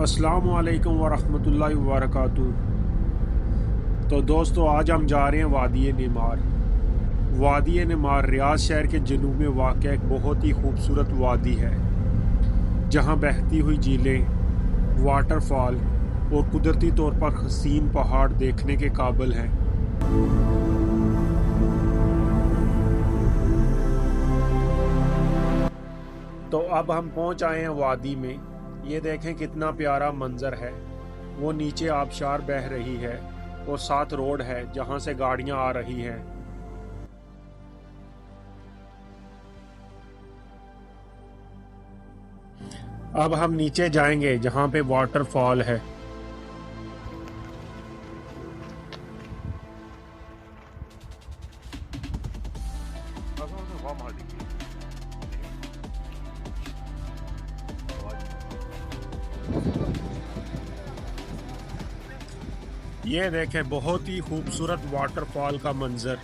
अस्सलामु अलैकुम वरहमतुल्लाहि वबरकातुहू। तो दोस्तों, आज हम जा रहे हैं वादी निमार। वादी निमार रियाद शहर के जनूब में वाक़ एक बहुत ही खूबसूरत वादी है, जहां बहती हुई झीलें, वाटरफॉल और कुदरती तौर पर हसीन पहाड़ देखने के काबिल हैं। तो अब हम पहुंच आए हैं वादी में। ये देखें कितना प्यारा मंजर है। वो नीचे आबशार बह रही है और साथ रोड है जहां से गाड़ियां आ रही हैं। अब हम नीचे जाएंगे जहां पे वाटरफॉल है। ये देखें बहुत ही खूबसूरत वाटरफॉल का मंजर।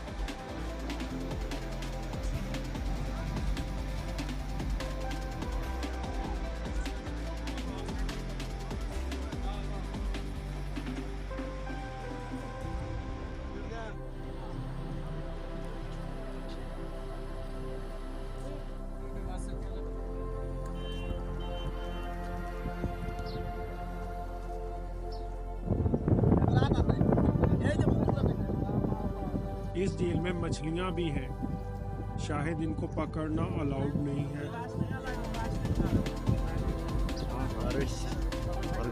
इस झील में मछलियां भी हैं, शायद इनको पकड़ना अलाउड नहीं है। बारिश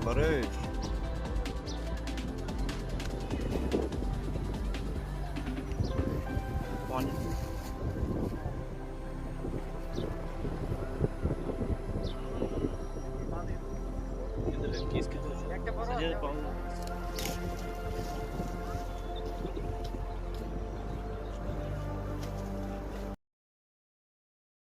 बारिश पानी किसके